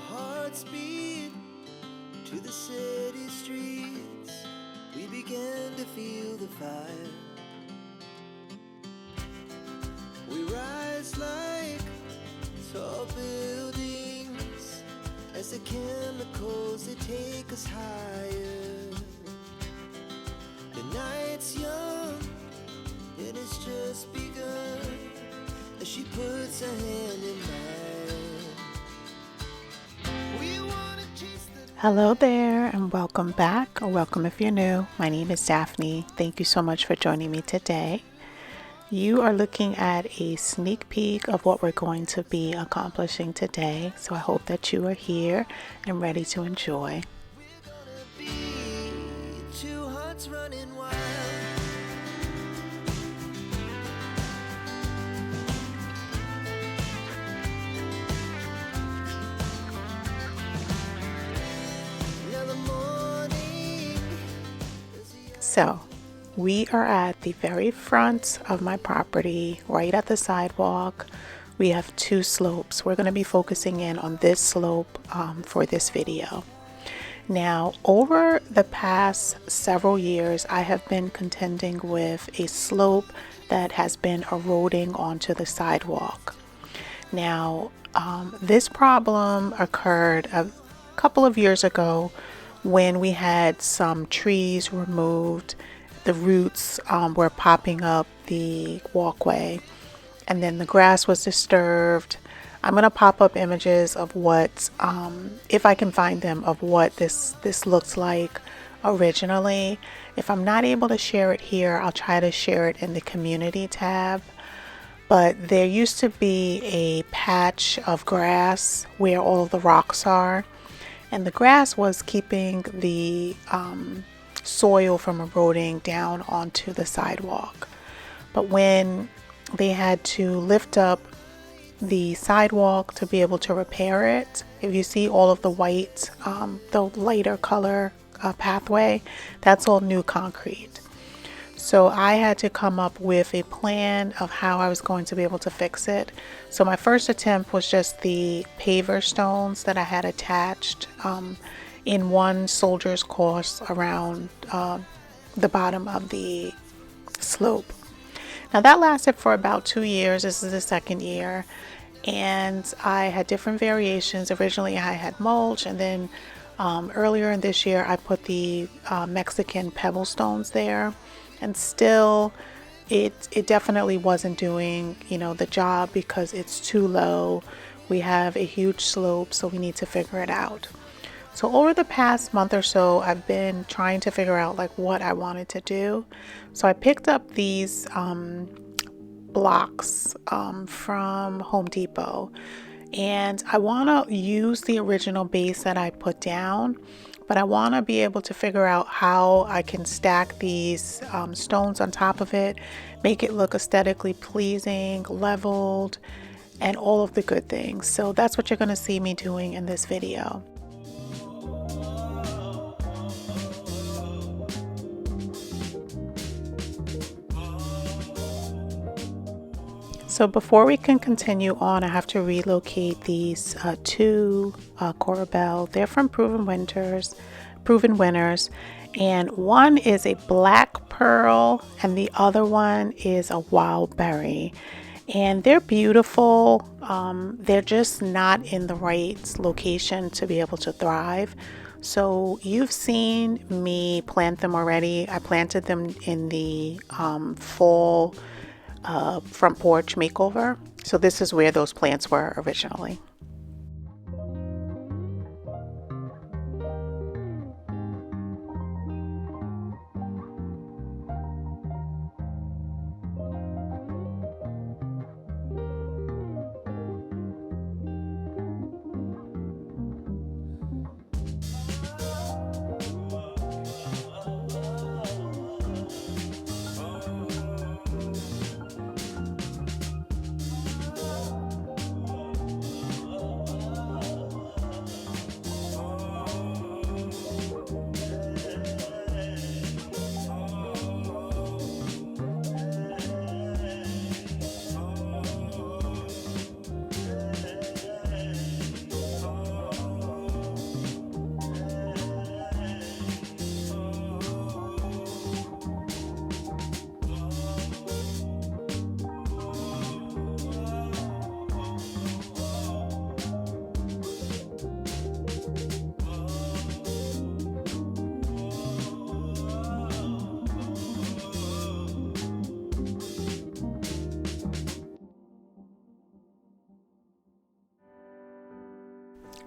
hearts beat to the city streets. We began to feel the fire. We rise like tall buildings as the chemicals they take us higher. The night's young and it's just begun as she puts her hand in mine. We wanna chase the... Hello there and welcome back, or welcome if you're new. My name is Daphne. Thank you so much for joining me today. You are looking at a sneak peek of what we're going to be accomplishing today, so I hope that you are here and ready to enjoy. We're gonna be two hearts running wild. Now the morning So, we are at the very front of my property, right at the sidewalk. We have two slopes. We're going to be focusing in on this slope for this video. Now, over the past several years, I have been contending with a slope that has been eroding onto the sidewalk. Now, this problem occurred a couple of years ago when we had some trees removed. The roots were popping up the walkway, and then the grass was disturbed. I'm going to pop up images of what, if I can find them, of what this looks like originally. If I'm not able to share it here, I'll try to share it in the community tab. But there used to be a patch of grass where all of the rocks are, and the grass was keeping the soil from eroding down onto the sidewalk. But when they had to lift up the sidewalk to be able to repair it, if you see all of the white, the lighter color pathway, that's all new concrete. So I had to come up with a plan of how I was going to be able to fix it. So my first attempt was just the paver stones that I had attached in one soldier's course around the bottom of the slope. Now that lasted for about 2 years. This is the second year, and I had different variations. Originally I had mulch, and then earlier in this year I put the Mexican pebble stones there, and still it definitely wasn't doing the job because it's too low. We have a huge slope, so we need to figure it out. So over the past month or so, I've been trying to figure out what I wanted to do. So I picked up these blocks from Home Depot, and I want to use the original base that I put down, but I want to be able to figure out how I can stack these stones on top of it, make it look aesthetically pleasing, leveled, and all of the good things. So that's what you're going to see me doing in this video. So before we can continue on, I have to relocate these two Corabelle. They're from Proven Winners, and one is a black pearl and the other one is a wild berry. And they're beautiful. They're just not in the right location to be able to thrive. So you've seen me plant them already. I planted them in the fall front porch makeover. So this is where those plants were originally.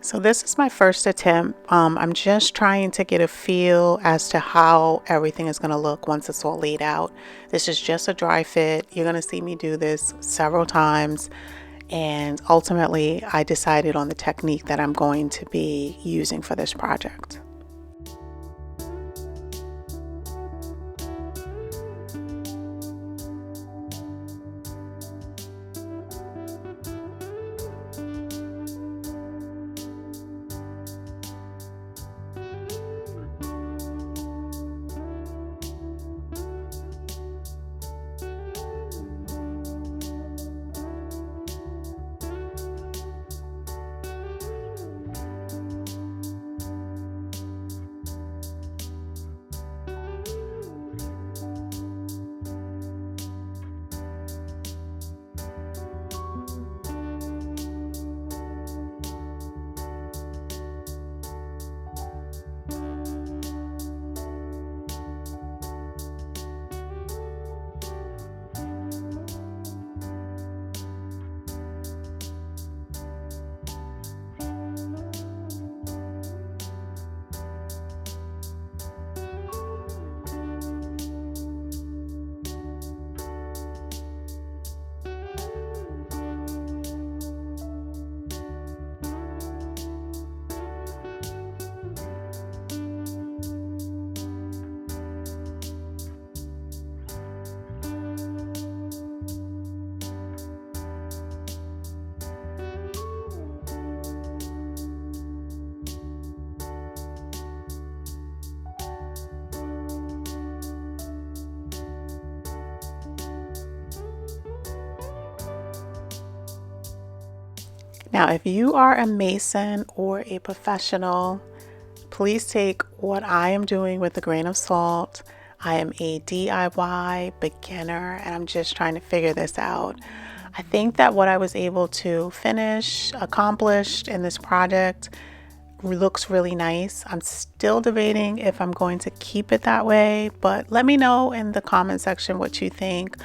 So this is my first attempt. I'm just trying to get a feel as to how everything is going to look once it's all laid out. This is just a dry fit. You're going to see me do this several times. And ultimately, I decided on the technique that I'm going to be using for this project. Now, if you are a mason or a professional, please take what I am doing with a grain of salt. I am a DIY beginner and I'm just trying to figure this out. I think that what I was able to accomplish in this project looks really nice. I'm still debating if I'm going to keep it that way, but let me know in the comment section what you think,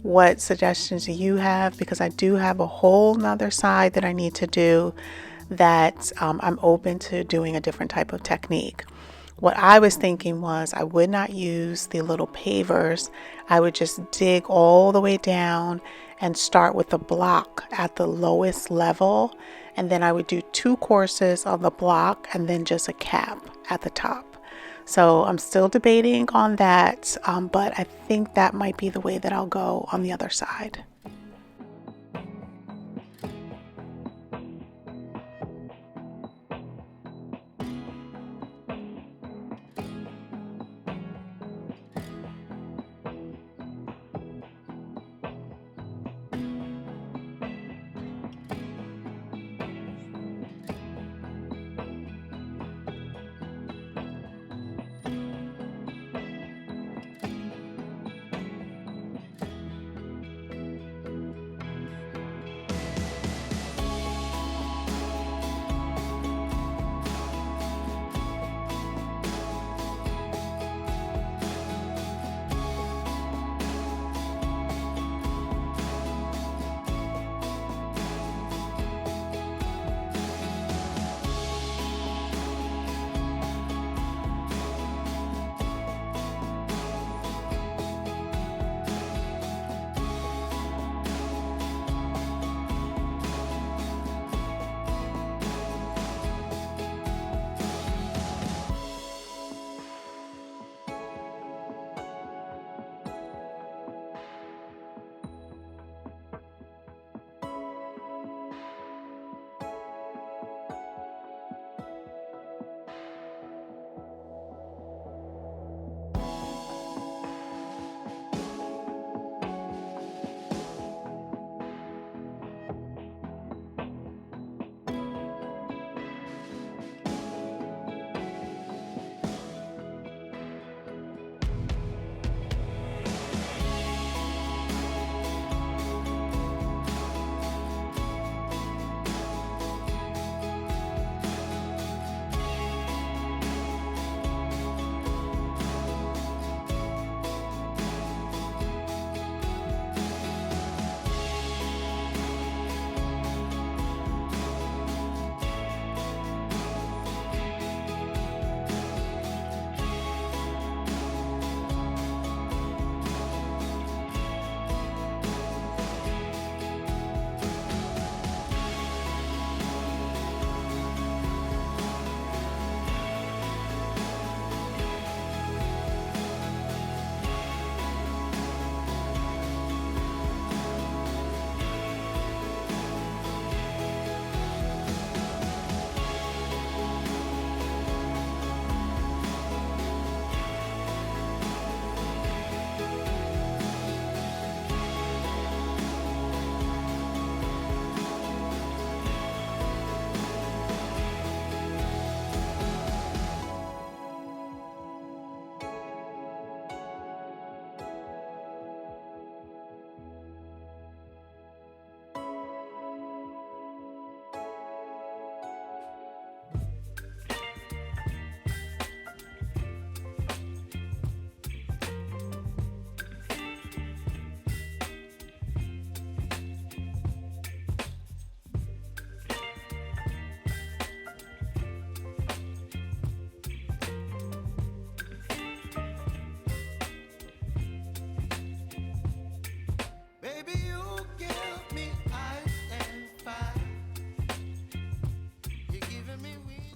what suggestions you have, because I do have a whole nother side that I need to do that I'm open to doing a different type of technique. What I was thinking was I would not use the little pavers. I would just dig all the way down and start with the block at the lowest level. And then I would do 2 courses of the block and then just a cap at the top. So I'm still debating on that, but I think that might be the way that I'll go on the other side.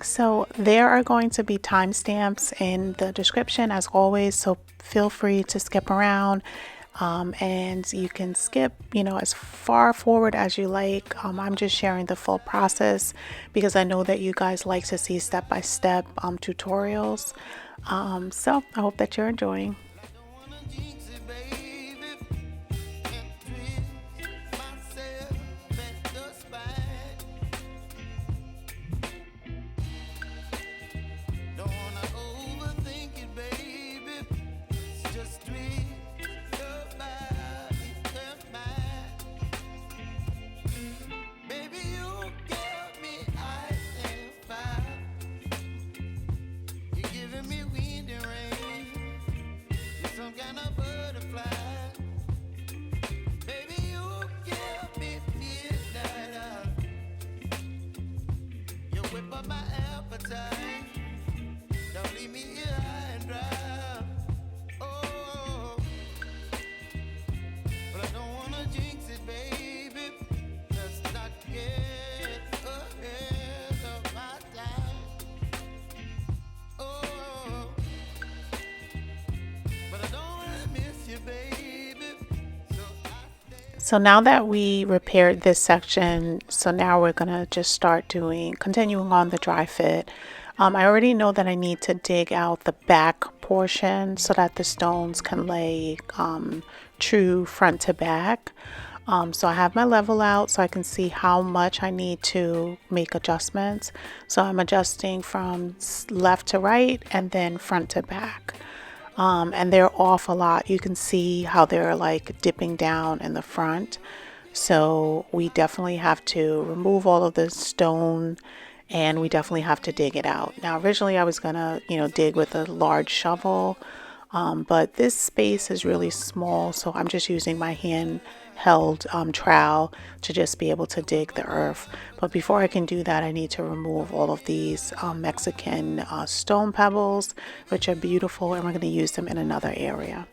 So there are going to be timestamps in the description as always, so feel free to skip around, and you can skip, as far forward as you like. I'm just sharing the full process because I know that you guys like to see step-by-step tutorials. So I hope that you're enjoying. So now that we repaired this section, so now we're gonna just start continuing on the dry fit. I already know that I need to dig out the back portion so that the stones can lay true front to back. So I have my level out so I can see how much I need to make adjustments. So I'm adjusting from left to right and then front to back. And they're off a lot. You can see how they're like dipping down in the front. So we definitely have to remove all of the stone, and we definitely have to dig it out. Now, originally I was gonna, dig with a large shovel, but this space is really small, so I'm just using my hand-held trowel to just be able to dig the earth. But before I can do that, I need to remove all of these Mexican stone pebbles, which are beautiful, and we're going to use them in another area.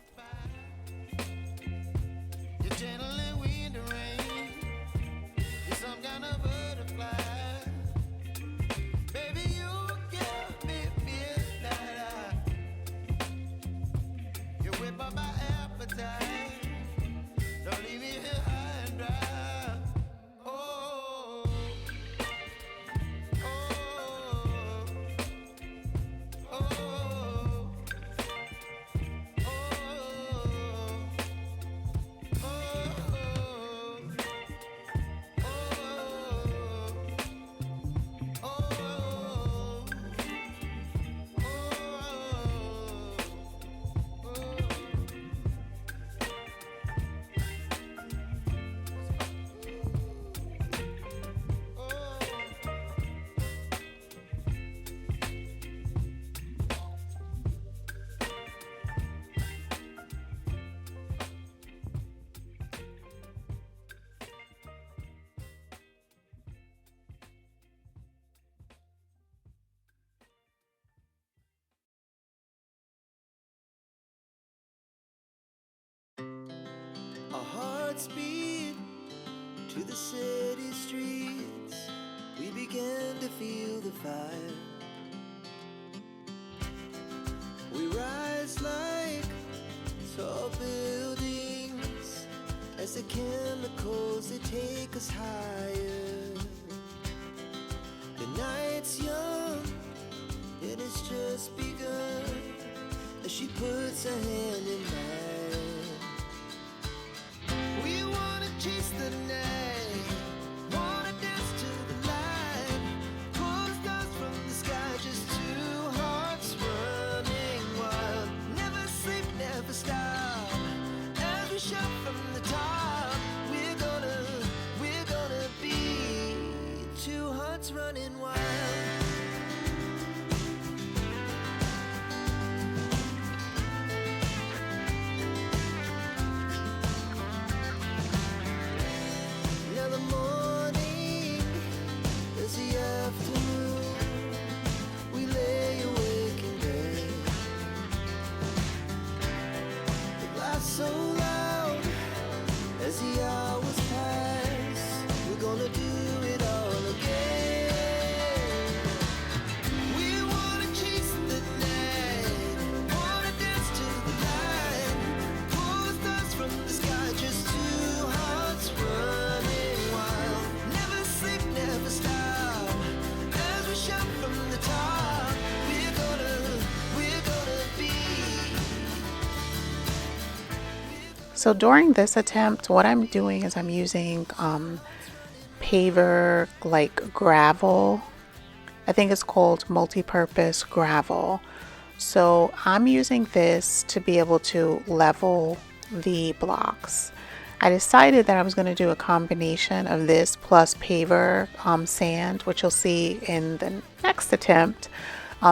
Our hearts beat to the city streets. We began to feel the fire. We rise like tall buildings as the chemicals, they take us higher. The night's young, it has just begun as she puts her hand in mine. We wanna chase the night, wanna dance to the light, pull the stars from the sky, just two hearts running wild. Never sleep, never stop, as we shout from the top. We're gonna be two hearts running wild. So loud as the hours pass, we're gonna do it all again. So during this attempt, what I'm doing is I'm using paver like gravel. I think it's called multi-purpose gravel. So I'm using this to be able to level the blocks. I decided that I was going to do a combination of this plus paver sand, which you'll see in the next attempt,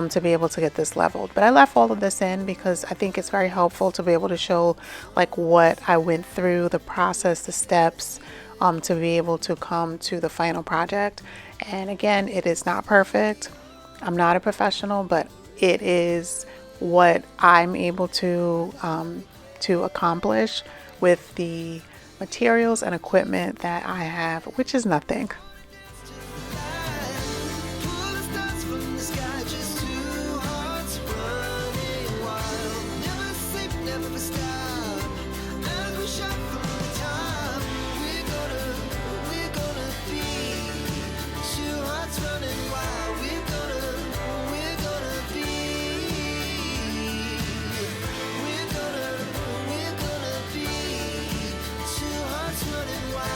to be able to get this leveled. But I left all of this in because I think it's very helpful to be able to show like what I went through, the process, the steps, to be able to come to the final project. And again, it is not perfect. I'm not a professional, but it is what I'm able to accomplish with the materials and equipment that I have, which is nothing. Pull the stars from the sky, just two hearts running wild. Never sleep, never stop. As we shot from the top, we're gonna be two hearts running wild. We're gonna be, we're gonna be two hearts running wild.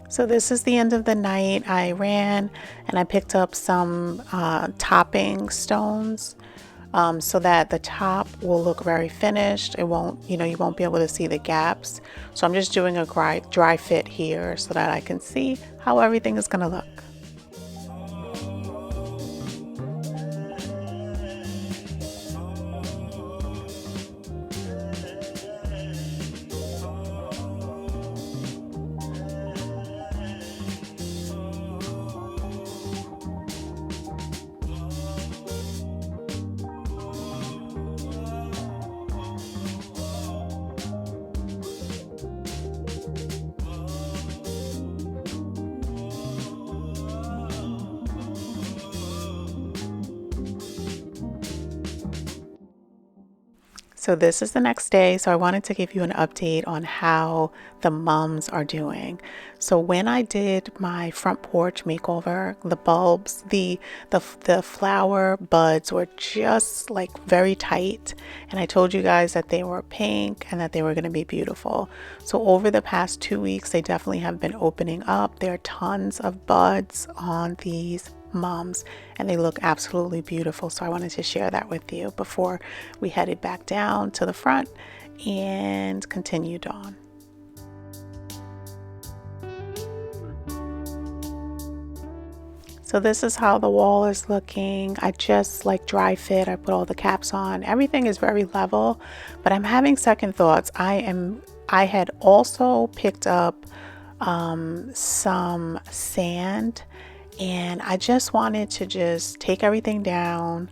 So this is the end of the night. I ran and I picked up some topping stones, so that the top will look very finished. It won't, you won't be able to see the gaps. So I'm just doing a dry fit here so that I can see how everything is gonna look. So this is the next day. So I wanted to give you an update on how the mums are doing. So when I did my front porch makeover, the bulbs, the flower buds were just like very tight. And I told you guys that they were pink and that they were going to be beautiful. So over the past 2 weeks, they definitely have been opening up. There are tons of buds on these mums and they look absolutely beautiful. So I wanted to share that with you before we headed back down to the front and continued on. So this is how the wall is looking. I just like dry fit. I put all the caps on. Everything is very level, but I'm having second thoughts. I had also picked up some sand, and I just wanted to just take everything down.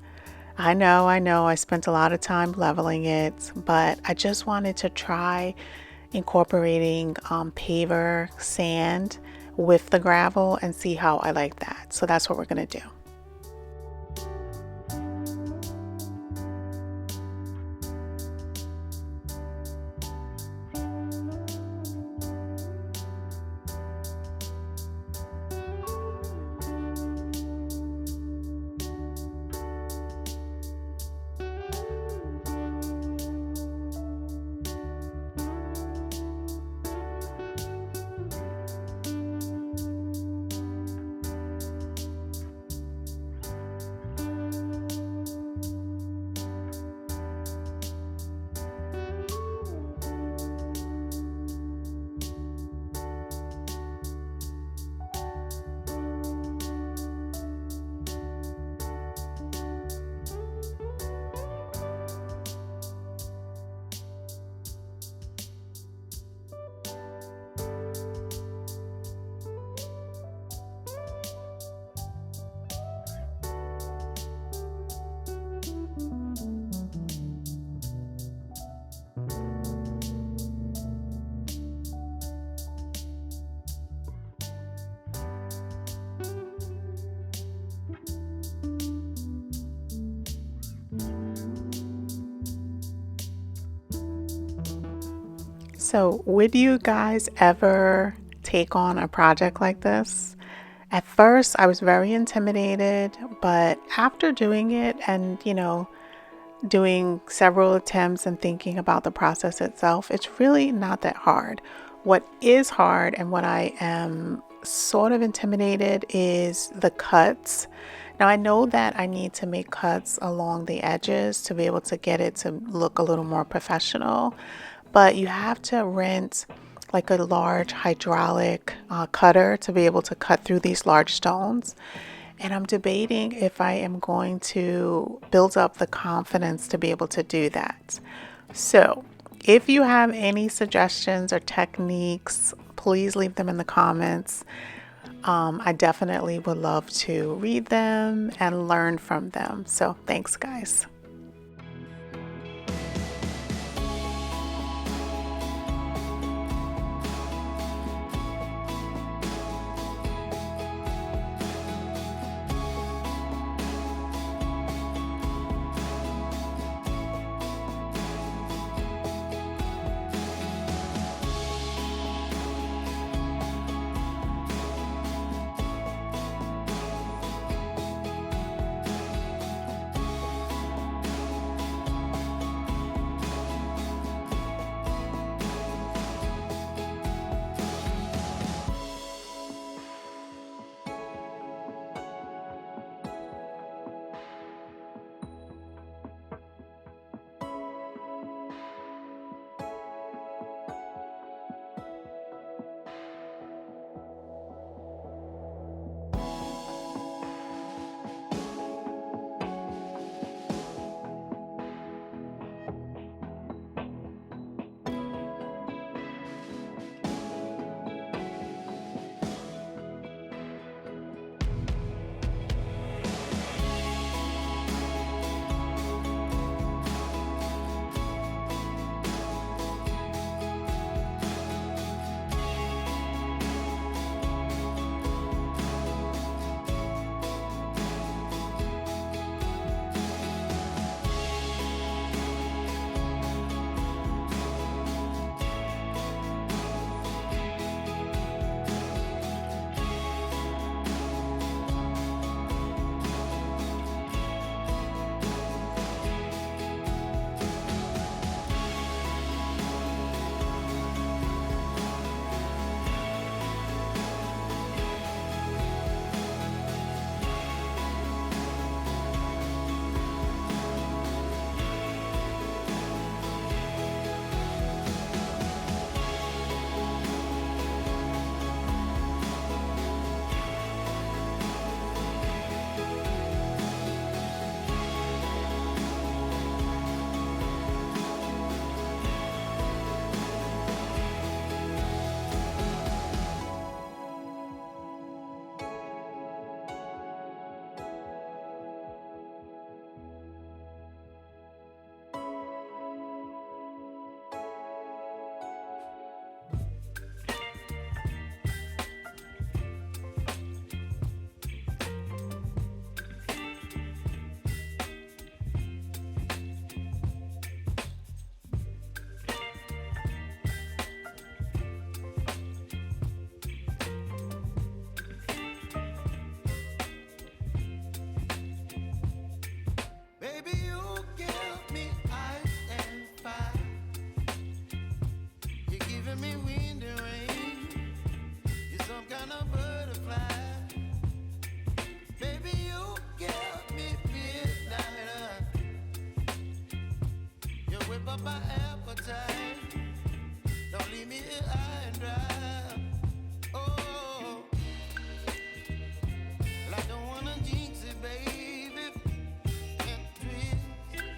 I know, I spent a lot of time leveling it, but I just wanted to try incorporating paver sand with the gravel and see how I like that. So that's what we're gonna do. So, would you guys ever take on a project like this? At first, I was very intimidated, but after doing it and, doing several attempts and thinking about the process itself, it's really not that hard. What is hard and what I am sort of intimidated is the cuts. Now, I know that I need to make cuts along the edges to be able to get it to look a little more professional, but you have to rent like a large hydraulic cutter to be able to cut through these large stones. And I'm debating if I am going to build up the confidence to be able to do that. So, if you have any suggestions or techniques, please leave them in the comments. I definitely would love to read them and learn from them. So, thanks, guys. Baby, you give me ice and fire. You're giving me wind and rain. You're some kind of butterfly. Baby, you give me midnight. You whip up my appetite. Don't leave me here high and dry. Oh, well, I don't wanna jinx it, baby, and twist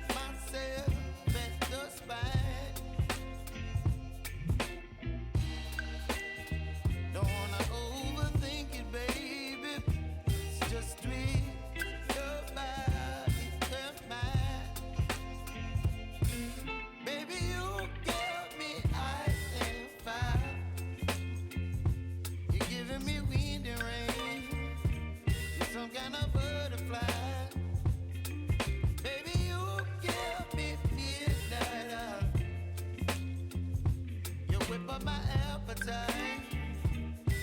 myself at the spine. Don't wanna overthink it, baby. It's just twist your body and mine. Baby, you give me ice and fire. You're giving me wind and rain. You're some kind of butterfly. Baby, you give me midnight. You up my appetite.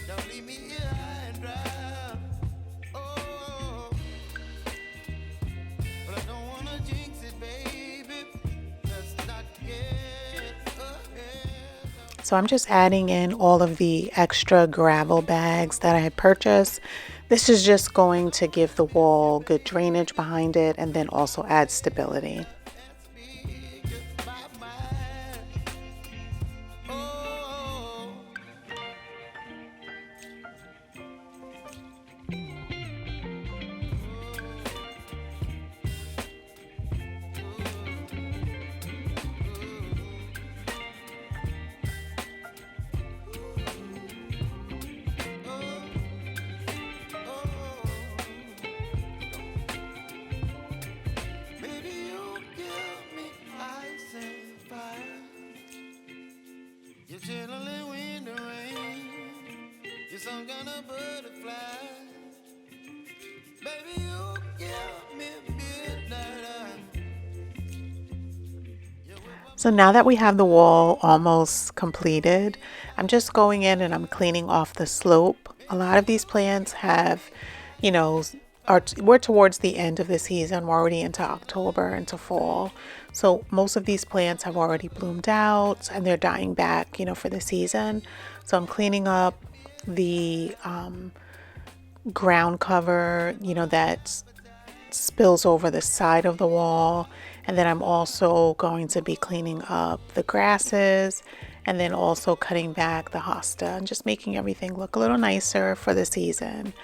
Don't leave me here high and dry. Oh, but I don't wanna jinx it, baby. Let's not get ahead. So I'm just adding in all of the extra gravel bags that I had purchased. This is just going to give the wall good drainage behind it and then also add stability. Some kind of butterfly. Baby, you give me midnight. So now that we have the wall almost completed, I'm just going in and I'm cleaning off the slope. A lot of these plants have, you know, we're towards the end of the season. We're already into October, into fall. So most of these plants have already bloomed out and they're dying back, you know, for the season. So I'm cleaning up the ground cover, you know, that spills over the side of the wall. And then I'm also going to be cleaning up the grasses and then also cutting back the hosta and just making everything look a little nicer for the season.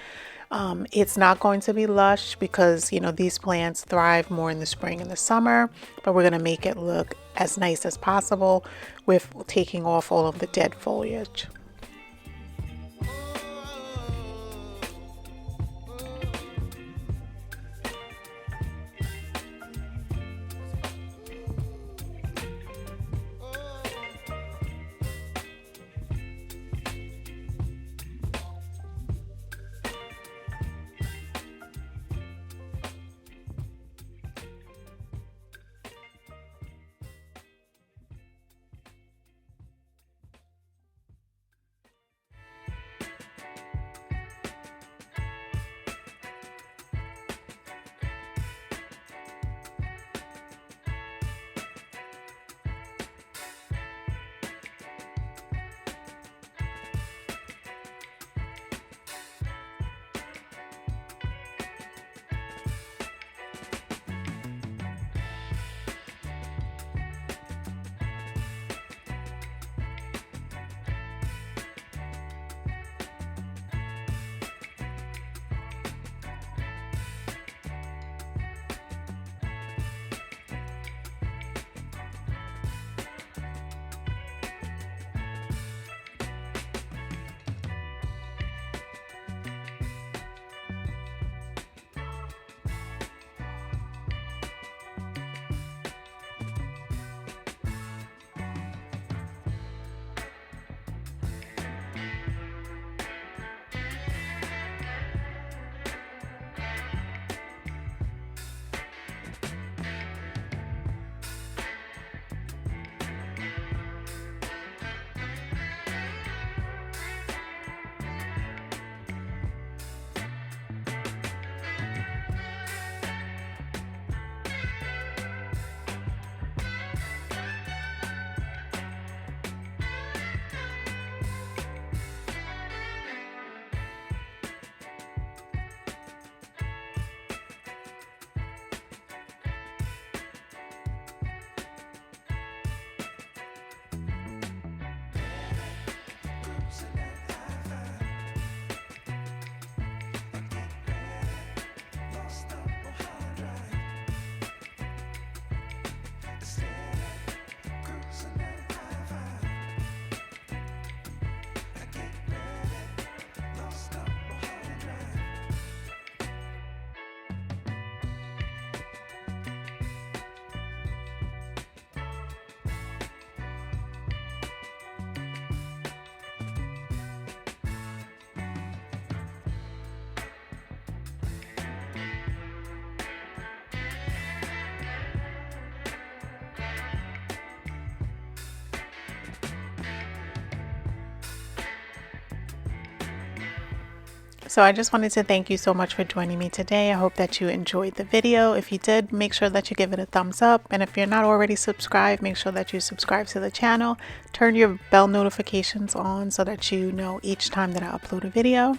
It's not going to be lush because, you know, these plants thrive more in the spring and the summer, but we're going to make it look as nice as possible with taking off all of the dead foliage. So I just wanted to thank you so much for joining me today. I hope that you enjoyed the video. If you did, make sure that you give it a thumbs up. And if you're not already subscribed, make sure that you subscribe to the channel. Turn your bell notifications on so that you know each time that I upload a video.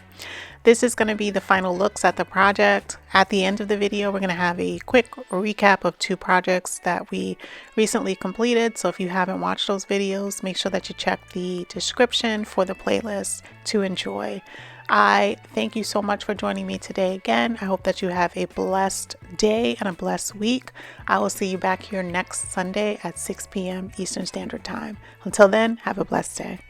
This is going to be the final looks at the project. At the end of the video, we're going to have a quick recap of 2 projects that we recently completed. So if you haven't watched those videos, make sure that you check the description for the playlist to enjoy. I thank you so much for joining me today again. I hope that you have a blessed day and a blessed week. I will see you back here next Sunday at 6 p.m. Eastern Standard Time. Until then, have a blessed day.